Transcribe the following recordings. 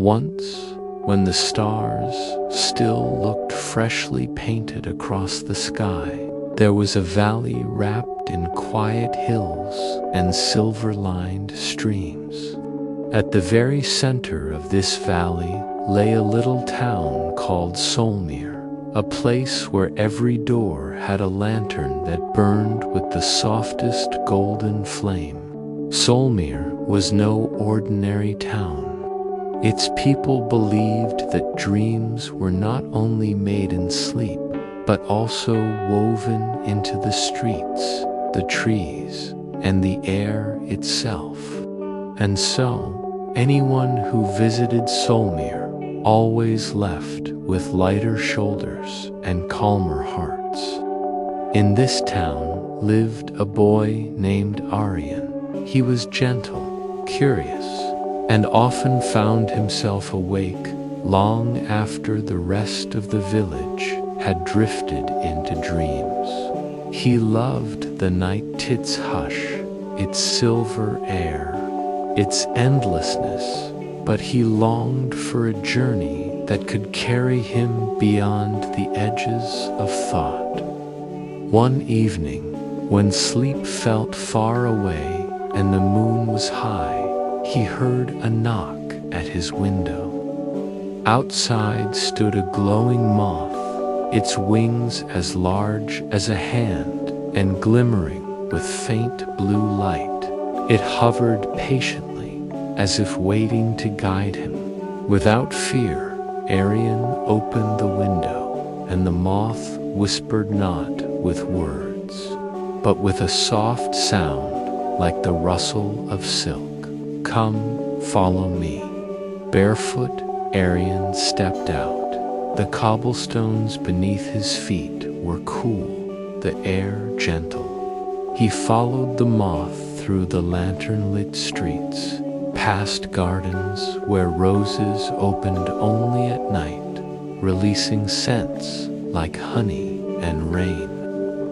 Once, when the stars still looked freshly painted across the sky, there was a valley wrapped in quiet hills and silver-lined streams. At the very center of this valley lay a little town called Solmir, a place where every door had a lantern that burned with the softest golden flame. Solmir was no ordinary town. Its people believed that dreams were not only made in sleep, but also woven into the streets, the trees, and the air itself. And so, anyone who visited Solmir always left with lighter shoulders and calmer hearts. In this town lived a boy named Aryan. He was gentle, curious, and often found himself awake long after the rest of the village had drifted into dreams. He loved the night tit's hush, its silver air, its endlessness, but he longed for a journey that could carry him beyond the edges of thought. One evening, when sleep felt far away and the moon was high, he heard a knock at his window. Outside stood a glowing moth, its wings as large as a hand and glimmering with faint blue light. It hovered patiently, as if waiting to guide him. Without fear, Aryan opened the window, and the moth whispered not with words, but with a soft sound like the rustle of silk. "Come, follow me." Barefoot, Aryan stepped out. The cobblestones beneath his feet were cool, the air gentle. He followed the moth through the lantern-lit streets, past gardens where roses opened only at night, releasing scents like honey and rain.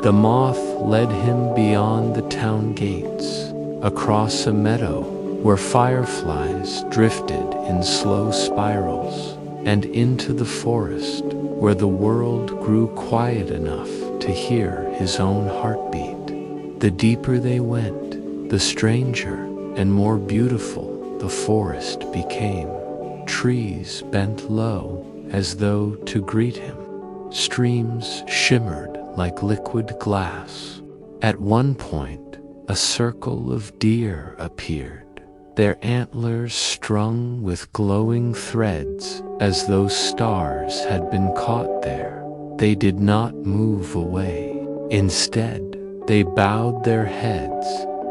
The moth led him beyond the town gates, across a meadow where fireflies drifted in slow spirals, and into the forest where the world grew quiet enough to hear his own heartbeat. The deeper they went, the stranger and more beautiful the forest became. Trees bent low as though to greet him. Streams shimmered like liquid glass. At one point, a circle of deer appeared, their antlers strung with glowing threads as though stars had been caught there. They did not move away. Instead, they bowed their heads,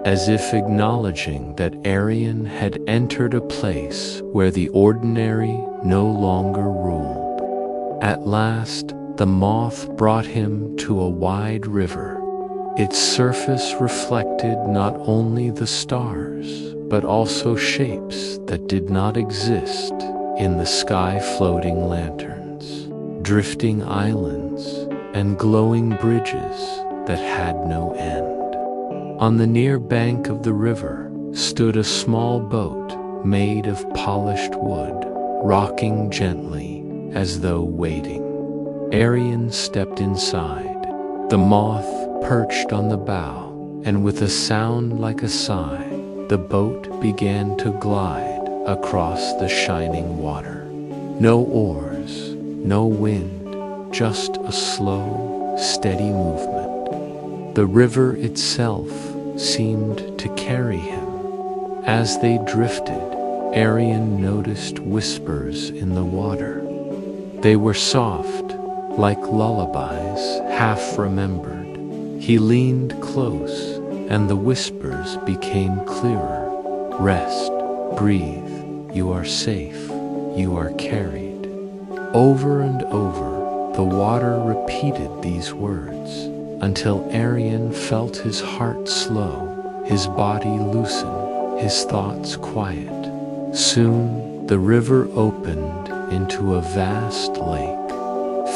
as if acknowledging that Aryan had entered a place where the ordinary no longer ruled. At last, the moth brought him to a wide river. Its surface reflected not only the stars, but also shapes that did not exist in the sky-floating lanterns, drifting islands, and glowing bridges that had no end. On the near bank of the river stood a small boat made of polished wood, rocking gently as though waiting. Aryan stepped inside. The moth perched on the bow, and with a sound like a sigh, the boat began to glide across the shining water. No oars, no wind, just a slow, steady movement. The river itself seemed to carry him. As they drifted, Aryan noticed whispers in the water. They were soft, like lullabies half remembered. He leaned close, and the whispers became clearer. Rest, breathe, you are safe, you are carried. Over and over, the water repeated these words, until Aryan felt his heart slow, his body loosen, his thoughts quiet. Soon, the river opened into a vast lake.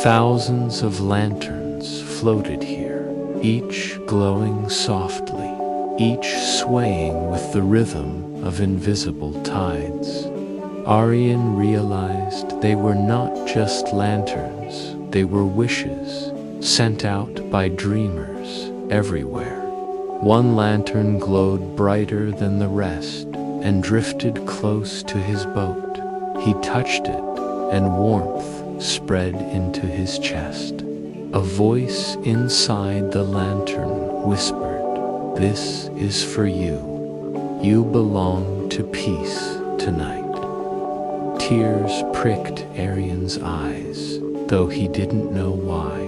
Thousands of lanterns floated here, each glowing softly, each swaying with the rhythm of invisible tides. Arian realized they were not just lanterns, they were wishes sent out by dreamers everywhere. One lantern glowed brighter than the rest and drifted close to his boat. He touched it, and warmth spread into his chest. A voice inside the lantern whispered, "This is for you. You belong to peace tonight." Tears pricked Arian's eyes, though he didn't know why.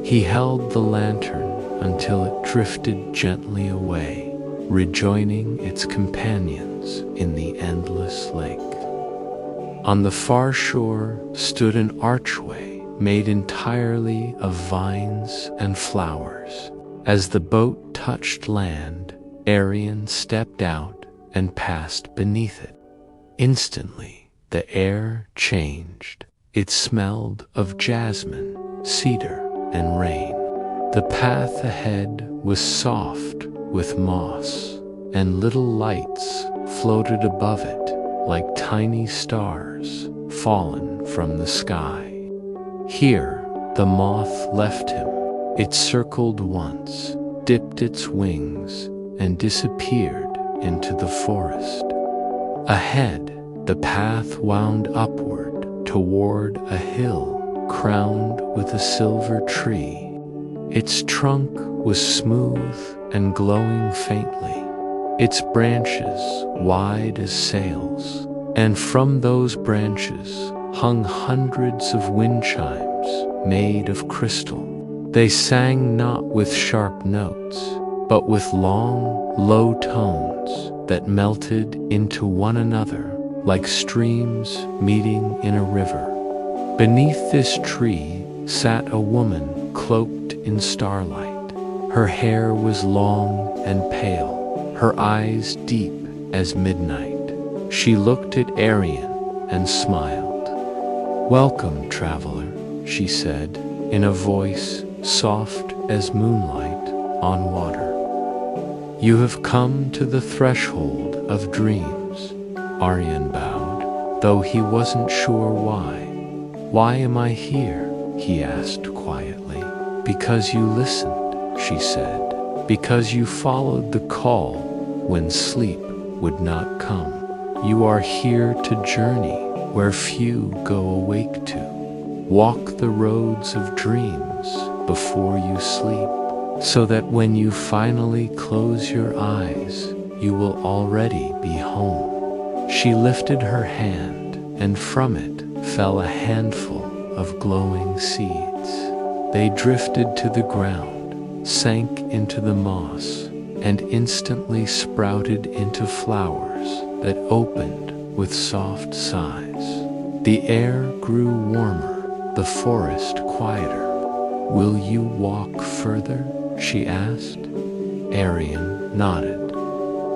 He held the lantern until it drifted gently away, rejoining its companions in the endless lake. On the far shore stood an archway made entirely of vines and flowers. As the boat touched land, Arian stepped out and passed beneath it. Instantly, the air changed. It smelled of jasmine, cedar, and rain. The path ahead was soft with moss, and little lights floated above it like tiny stars fallen from the sky. Here, the moth left him. It circled once, dipped its wings, and disappeared into the forest. Ahead, the path wound upward toward a hill crowned with a silver tree. Its trunk was smooth and glowing faintly, its branches wide as sails, and from those branches hung hundreds of wind chimes made of crystal. They sang not with sharp notes, but with long, low tones that melted into one another like streams meeting in a river. Beneath this tree sat a woman cloaked in starlight. Her hair was long and pale, her eyes deep as midnight. She looked at Arian and smiled. "Welcome, traveler," she said, in a voice soft as moonlight on water. "You have come to the threshold of dreams." Arian bowed, though he wasn't sure why. "Why am I here?" he asked quietly. "Because you listened," she said. "Because you followed the call when sleep would not come. You are here to journey where few go awake to. Walk the roads of dreams before you sleep, so that when you finally close your eyes, you will already be home." She lifted her hand, and from it fell a handful of glowing seeds. They drifted to the ground, sank into the moss, and instantly sprouted into flowers that opened with soft sighs. The air grew warmer, the forest quieter. "Will you walk further?" she asked. Arian nodded.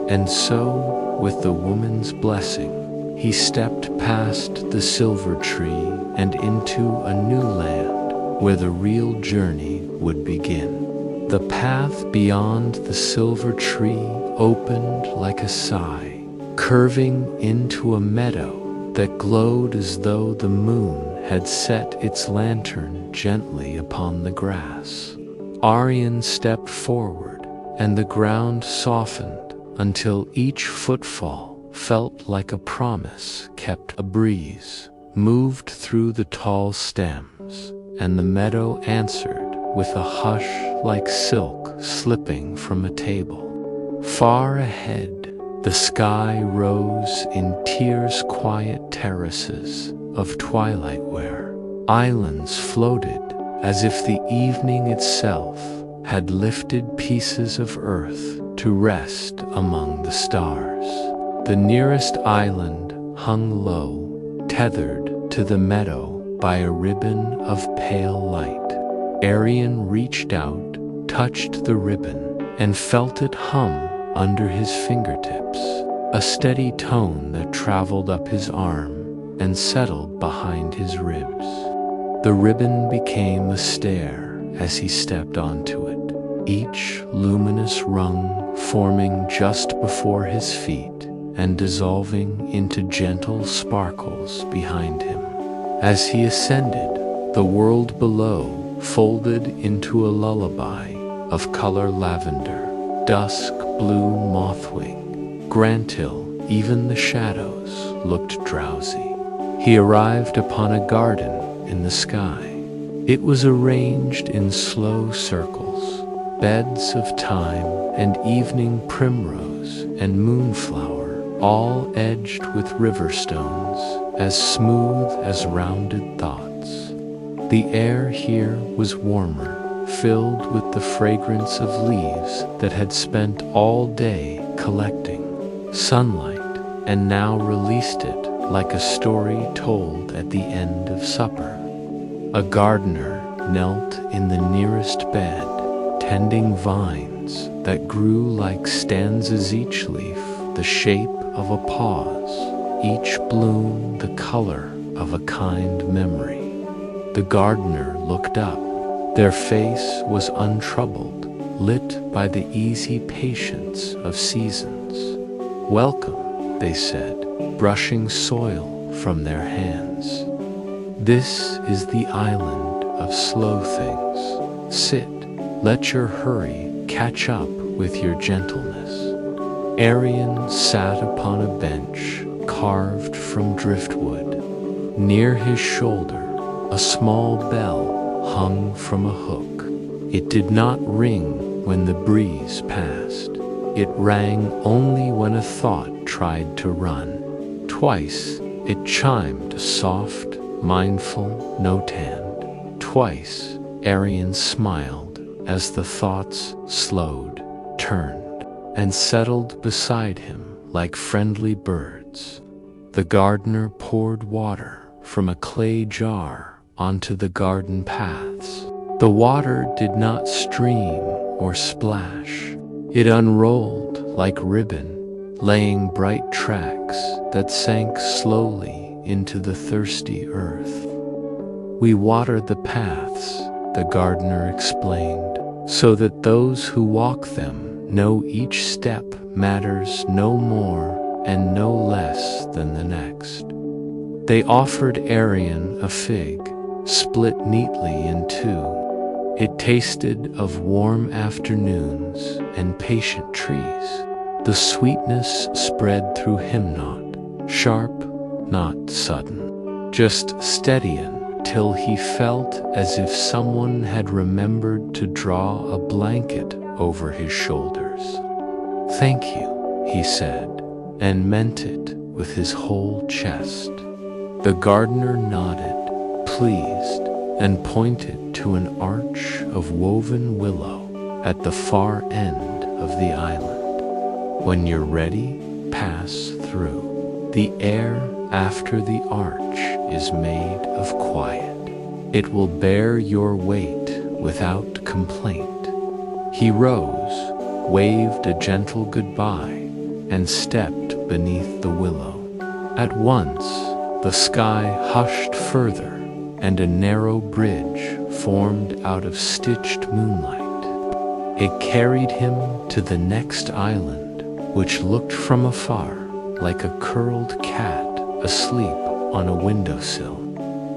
And so, with the woman's blessing, he stepped past the silver tree and into a new land where the real journey would begin. The path beyond the silver tree opened like a sigh, curving into a meadow that glowed as though the moon had set its lantern gently upon the grass. Arian stepped forward, and the ground softened until each footfall felt like a promise kept. A breeze moved through the tall stems, and the meadow answered with a hush like silk slipping from a table. Far ahead, the sky rose in tears-quiet terraces of twilight where islands floated as if the evening itself had lifted pieces of earth to rest among the stars. The nearest island hung low, tethered to the meadow by a ribbon of pale light. Arian reached out, touched the ribbon, and felt it hum under his fingertips, a steady tone that traveled up his arm and settled behind his ribs. The ribbon became a stair as he stepped onto it, each luminous rung forming just before his feet, and dissolving into gentle sparkles behind him. As he ascended, the world below folded into a lullaby of color lavender, dusk blue mothwing, Grantil. Even the shadows looked drowsy. He arrived upon a garden in the sky. It was arranged in slow circles, beds of thyme and evening primrose and moonflower, all edged with river stones, as smooth as rounded thoughts. The air here was warmer, filled with the fragrance of leaves that had spent all day collecting sunlight and now released it like a story told at the end of supper. A gardener knelt in the nearest bed, tending vines that grew like stanzas, each leaf the shape of a pause, each bloom the color of a kind memory. The gardener looked up. Their face was untroubled, lit by the easy patience of seasons. "Welcome," they said, brushing soil from their hands. "This is the island of slow things. Sit, let your hurry catch up with your gentleness." Arian sat upon a bench carved from driftwood. Near his shoulder, a small bell hung from a hook. It did not ring when the breeze passed. It rang only when a thought tried to run. Twice it chimed a soft, mindful note hand. Twice Arian smiled as the thoughts slowed, turned, and settled beside him like friendly birds. The gardener poured water from a clay jar onto the garden paths. The water did not stream or splash. It unrolled like ribbon, laying bright tracks that sank slowly into the thirsty earth. "We water the paths," the gardener explained, "so that those who walk them know each step matters no more and no less than the next." They offered Arian a fig, split neatly in two. It tasted of warm afternoons and patient trees. The sweetness spread through him, not sharp, not sudden, just steady until he felt as if someone had remembered to draw a blanket over his shoulders. "Thank you," he said, and meant it with his whole chest. The gardener nodded, pleased, and pointed to an arch of woven willow at the far end of the island. "When you're ready, pass through. The air after the arch is made of quiet. It will bear your weight without complaint." He rose, waved a gentle goodbye, and stepped beneath the willow. At once, the sky hushed further, and a narrow bridge formed out of stitched moonlight. It carried him to the next island, which looked from afar like a curled cat asleep on a windowsill.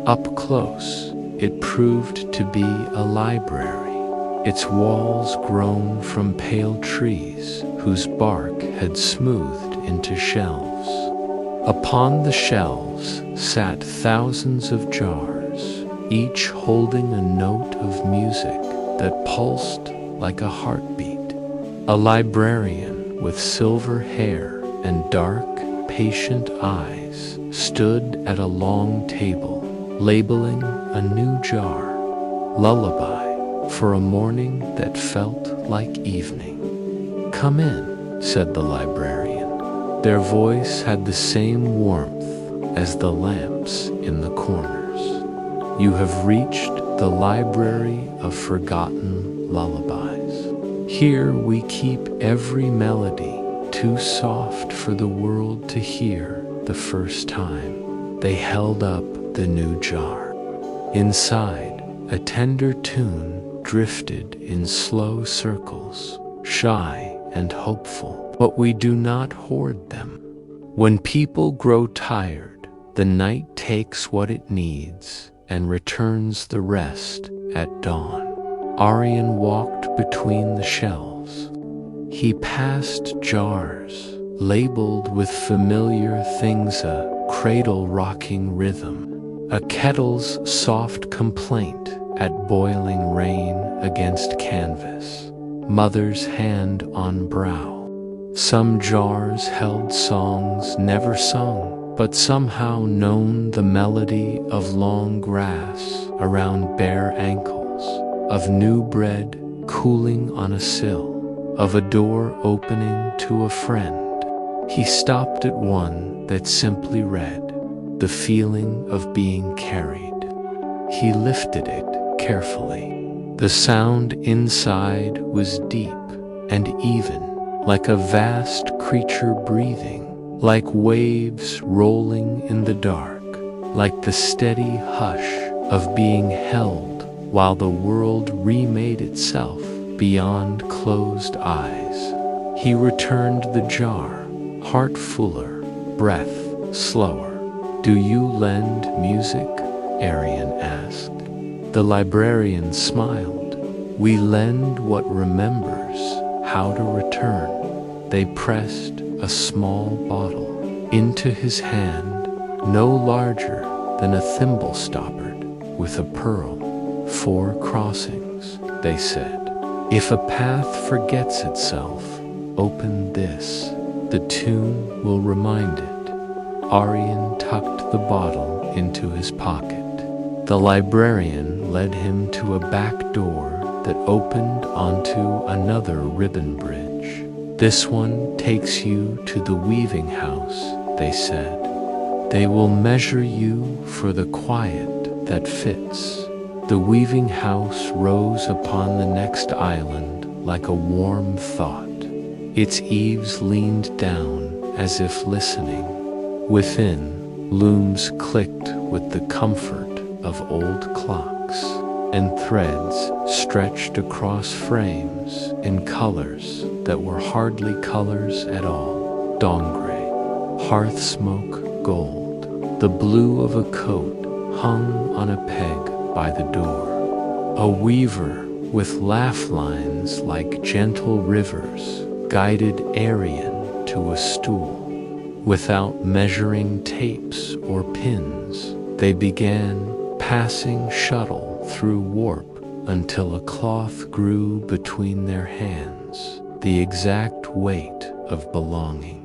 Up close, it proved to be a library, its walls grown from pale trees whose bark had smoothed into shelves. Upon the shelves sat thousands of jars, each holding a note of music that pulsed like a heartbeat. A librarian with silver hair and dark, patient eyes stood at a long table, labeling a new jar, "Lullaby for a morning that felt like evening." "Come in," said the librarian. Their voice had the same warmth as the lamps in the corners. "You have reached the library of forgotten lullabies. Here we keep every melody too soft for the world to hear the first time." They held up the new jar. Inside, a tender tune drifted in slow circles, shy and hopeful. "But we do not hoard them. When people grow tired, the night takes what it needs and returns the rest at dawn. Aryan walked between the shelves. He passed jars labeled with familiar things, a cradle-rocking rhythm, a kettle's soft complaint at boiling rain against canvas, mother's hand on brow. Some jars held songs never sung, but somehow known, the melody of long grass around bare ankles, of new bread cooling on a sill, of a door opening to a friend. He stopped at one that simply read, "The feeling of being carried." He lifted it carefully. The sound inside was deep and even, like a vast creature breathing, like waves rolling in the dark, like the steady hush of being held while the world remade itself beyond closed eyes. He returned the jar, heart fuller, breath slower. "Do you lend music?" Aryan asked. The librarian smiled. "We lend what remembers how to return." They pressed a small bottle into his hand, no larger than a thimble stoppered with a pearl. "4 crossings," they said. "If a path forgets itself, open this. The tune will remind it." Aryan tucked the bottle into his pocket. The librarian led him to a back door that opened onto another ribbon bridge. "This one takes you to the weaving house," they said. "They will measure you for the quiet that fits." The weaving house rose upon the next island like a warm thought. Its eaves leaned down as if listening. Within, looms clicked with the comfort of old clocks, and threads stretched across frames in colors that were hardly colors at all. Dawn gray, hearth smoke gold, the blue of a coat hung on a peg by the door. A weaver with laugh lines like gentle rivers guided Aryan to a stool. Without measuring tapes or pins, they began passing shuttle through warp until a cloth grew between their hands, the exact weight of belonging.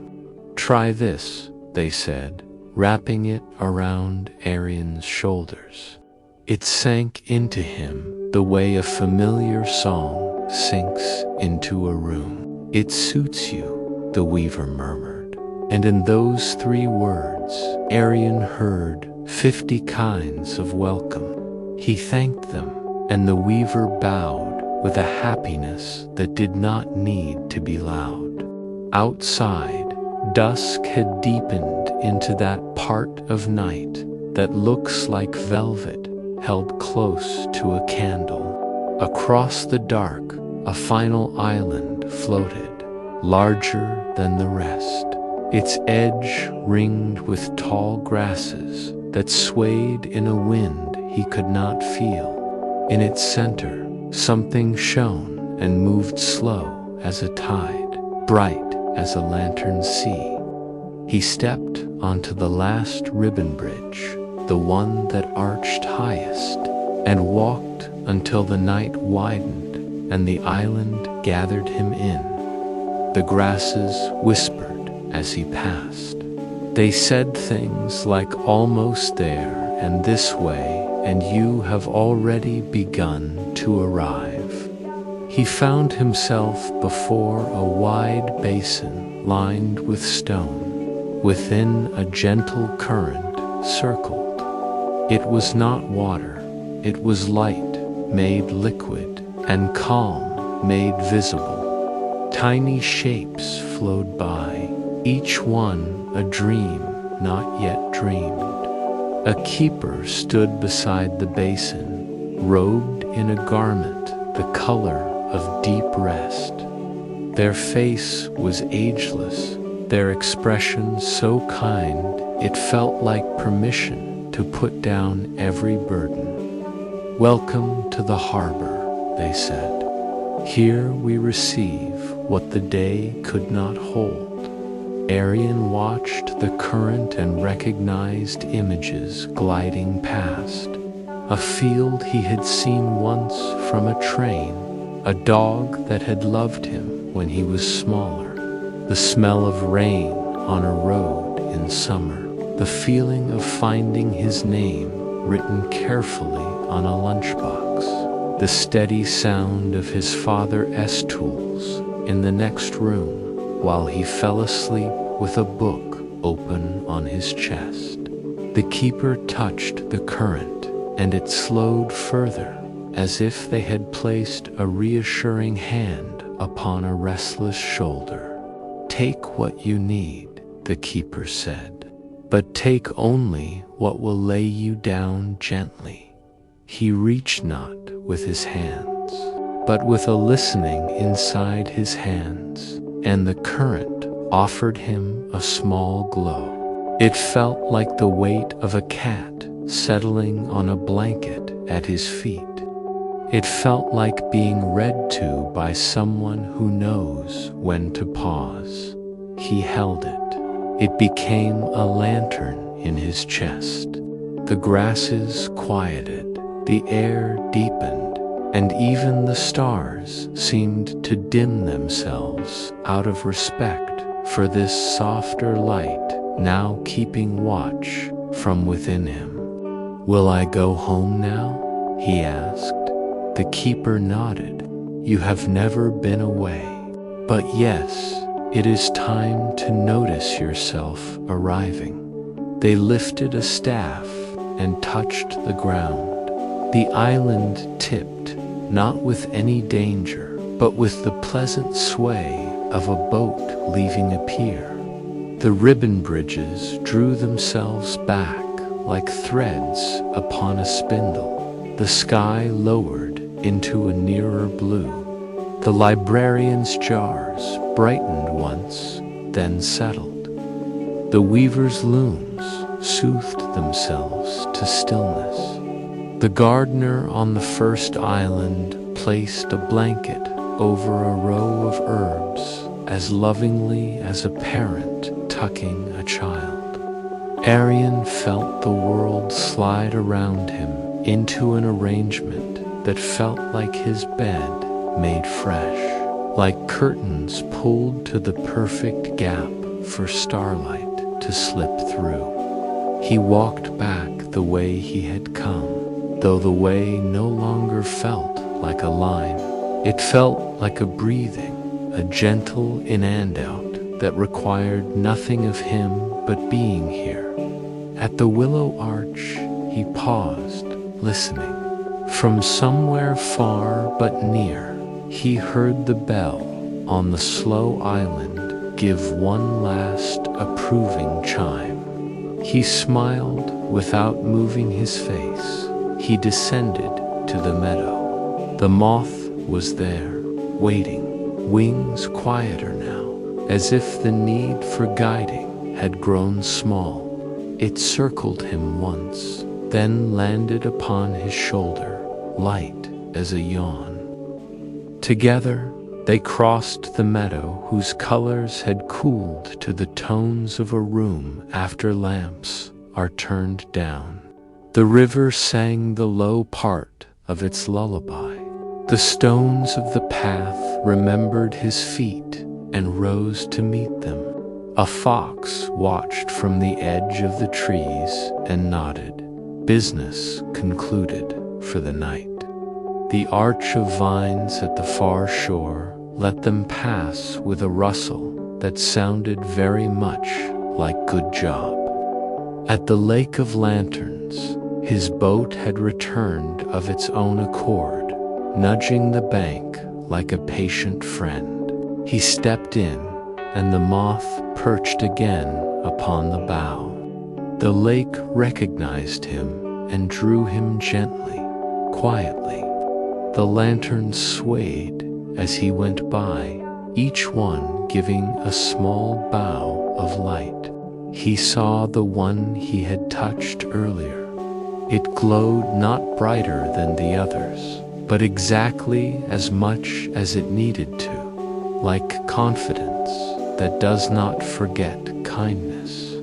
"Try this," they said, wrapping it around Aryan's shoulders. It sank into him the way a familiar song sinks into a room. "It suits you," the weaver murmured. And in those 3 words, Aryan heard 50 kinds of welcome. He thanked them, and the weaver bowed with a happiness that did not need to be loud. Outside, dusk had deepened into that part of night that looks like velvet held close to a candle. Across the dark, a final island floated, larger than the rest, its edge ringed with tall grasses that swayed in a wind he could not feel. In its center, something shone and moved slow as a tide, bright as a lantern sea. He stepped onto the last ribbon bridge, the one that arched highest, and walked until the night widened and the island gathered him in. The grasses whispered as he passed. They said things like "almost there" and "this way," and "you have already begun to arrive." He found himself before a wide basin lined with stone, within a gentle current circled. It was not water, it was light made liquid and calm made visible. Tiny shapes flowed by, each one a dream not yet dreamed. A keeper stood beside the basin, robed in a garment the color of deep rest. Their face was ageless, their expressions so kind it felt like permission to put down every burden. "Welcome to the harbor," they said. "Here we receive what the day could not hold." Arian watched the current and recognized images gliding past. A field he had seen once from a train, a dog that had loved him when he was smaller, the smell of rain on a road in summer, the feeling of finding his name written carefully on a lunchbox, the steady sound of his father's tools in the next room while he fell asleep with a book open on his chest. The keeper touched the current, and it slowed further, as if they had placed a reassuring hand upon a restless shoulder. "Take what you need," the keeper said, "but take only what will lay you down gently." He reached not with his hands, but with a listening inside his hands, and the current offered him a small glow. It felt like the weight of a cat settling on a blanket at his feet. It felt like being read to by someone who knows when to pause. He held it. It became a lantern in his chest. The grasses quieted, the air deepened, and even the stars seemed to dim themselves out of respect for this softer light now keeping watch from within him. "Will I go home now?" he asked. The keeper nodded. "You have never been away. But yes, it is time to notice yourself arriving." They lifted a staff and touched the ground. The island tipped, not with any danger, but with the pleasant sway of a boat leaving a pier. The ribbon bridges drew themselves back like threads upon a spindle. The sky lowered into a nearer blue. The librarian's jars brightened once, then settled. The weaver's looms soothed themselves to stillness. The gardener on the first island placed a blanket over a row of herbs as lovingly as a parent tucking a child. Arian felt the world slide around him into an arrangement that felt like his bed made fresh, like curtains pulled to the perfect gap for starlight to slip through. He walked back the way he had come, though the way no longer felt like a line. It felt like a breathing, a gentle in and out that required nothing of him but being here. At the willow arch, he paused, listening. From somewhere far but near, he heard the bell on the slow island give one last approving chime. He smiled without moving his face. He descended to the meadow. The moth was there, waiting, wings quieter now, as if the need for guiding had grown small. It circled him once, then landed upon his shoulder, light as a yawn. Together, they crossed the meadow whose colors had cooled to the tones of a room after lamps are turned down. The river sang the low part of its lullaby. The stones of the path remembered his feet and rose to meet them. A fox watched from the edge of the trees and nodded. Business concluded for the night. The arch of vines at the far shore let them pass with a rustle that sounded very much like good job. At the lake of lanterns, his boat had returned of its own accord, nudging the bank like a patient friend. He stepped in, and the moth perched again upon the bow. The lake recognized him and drew him gently, quietly. The lanterns swayed as he went by, each one giving a small bow of light. He saw the one he had touched earlier. It glowed not brighter than the others, but exactly as much as it needed to, like confidence that does not forget kindness.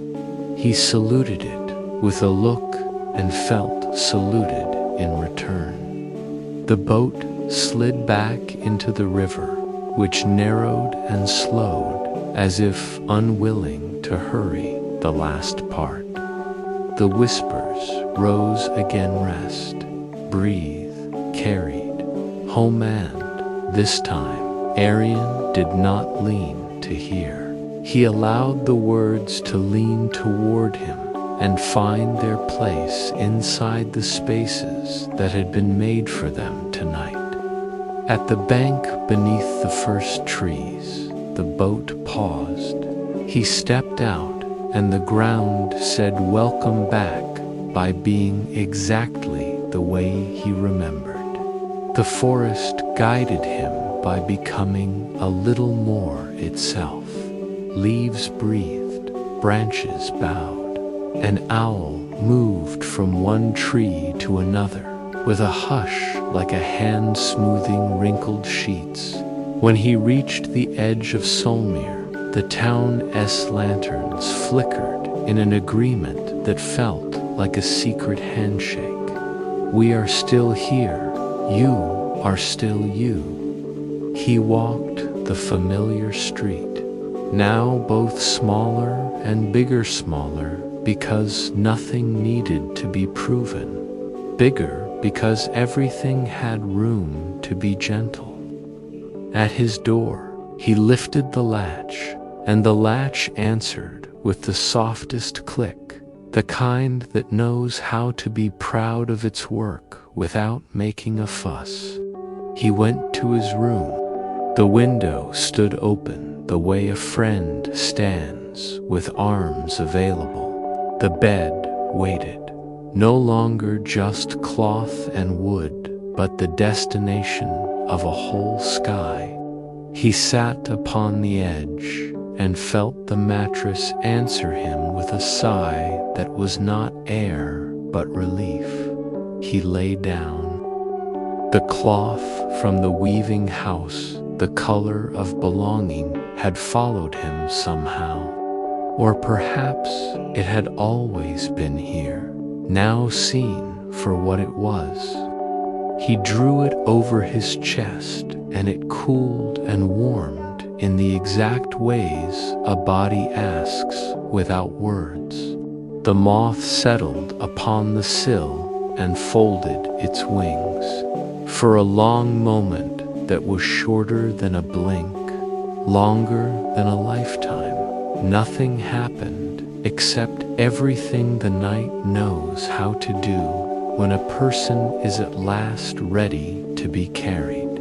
He saluted it with a look and felt saluted in return. The boat slid back into the river, which narrowed and slowed as if unwilling to hurry the last part. The whispers rose again, rest, breathe, carried, home, and this time Arian did not lean to hear. He allowed the words to lean toward him and find their place inside the spaces that had been made for them tonight. At the bank beneath the first trees, the boat paused. He stepped out, and the ground said welcome back by being exactly the way he remembered. The forest guided him by becoming a little more itself. Leaves breathed, branches bowed. An owl moved from one tree to another with a hush like a hand smoothing wrinkled sheets. When he reached the edge of Solmir, the town's lanterns flickered in an agreement that felt like a secret handshake. We are still here. You are still you. He walked the familiar street, now both smaller and bigger smaller because nothing needed to be proven. Bigger because everything had room to be gentle. At his door, he lifted the latch, and the latch answered with the softest click, the kind that knows how to be proud of its work without making a fuss. He went to his room. The window stood open the way a friend stands with arms available. The bed waited, no longer just cloth and wood, but the destination of a whole sky. He sat upon the edge and felt the mattress answer him with a sigh that was not air but relief. He lay down. The cloth from the weaving house, the color of belonging, had followed him somehow. Or perhaps it had always been here, now seen for what it was. He drew it over his chest, and it cooled and warmed in the exact ways a body asks without words. The moth settled upon the sill and folded its wings. For a long moment that was shorter than a blink, longer than a lifetime, nothing happened except everything the night knows how to do when a person is at last ready to be carried.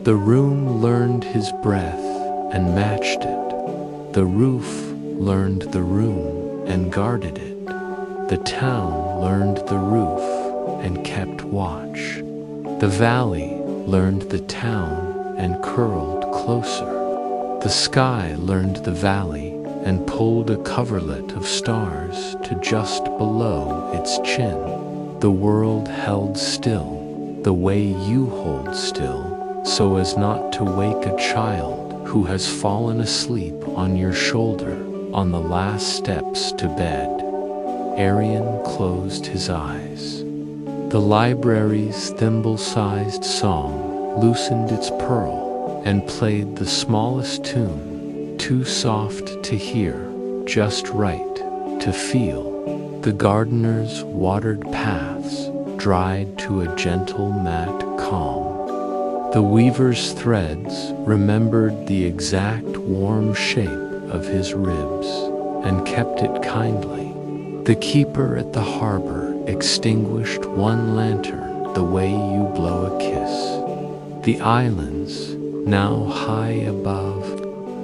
The room learned his breath and matched it. The roof learned the room and guarded it. The town learned the roof and kept watch. The valley learned the town and curled closer. The sky learned the valley and pulled a coverlet of stars to just below its chin. The world held still, the way you hold still, so as not to wake a child who has fallen asleep on your shoulder on the last steps to bed. Arian closed his eyes. The library's thimble-sized song loosened its pearl and played the smallest tune, too soft to hear, just right to feel. The gardener's watered paths dried to a gentle matte calm. The weaver's threads remembered the exact warm shape of his ribs and kept it kindly. The keeper at the harbor extinguished one lantern the way you blow a kiss. The islands, now high above,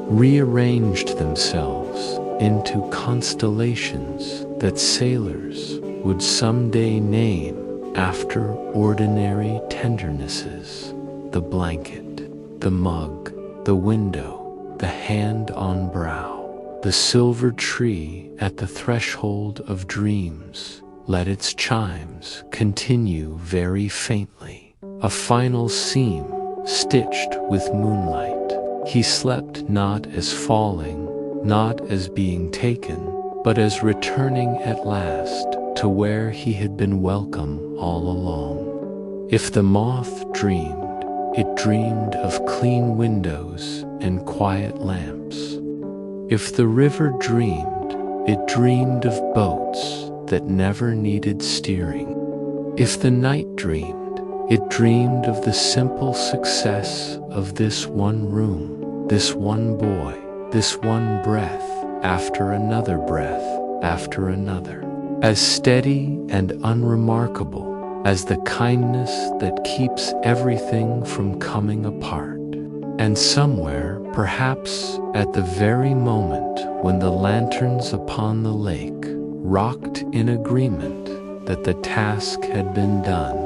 rearranged themselves into constellations that sailors would someday name after ordinary tendernesses. The blanket, the mug, the window, the hand on brow. The silver tree at the threshold of dreams let its chimes continue very faintly. A final seam stitched with moonlight. He slept not as falling, not as being taken, but as returning at last to where he had been welcome all along. If the moth dreamed, it dreamed of clean windows and quiet lamps. If the river dreamed, it dreamed of boats that never needed steering. If the night dreamed, it dreamed of the simple success of this one room, this one boy, this one breath after another breath after another, as steady and unremarkable as the kindness that keeps everything from coming apart. And somewhere, perhaps at the very moment when the lanterns upon the lake rocked in agreement that the task had been done,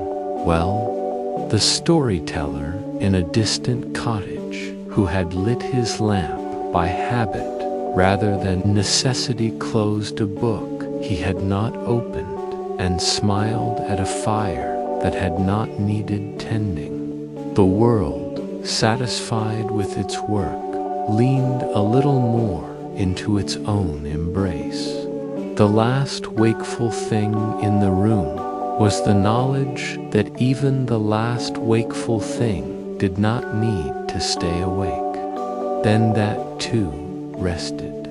well, the storyteller in a distant cottage who had lit his lamp by habit rather than necessity closed a book he had not opened and smiled at a fire that had not needed tending. The world, satisfied with its work, leaned a little more into its own embrace. The last wakeful thing in the room was the knowledge that even the last wakeful thing did not need to stay awake. Then that too rested.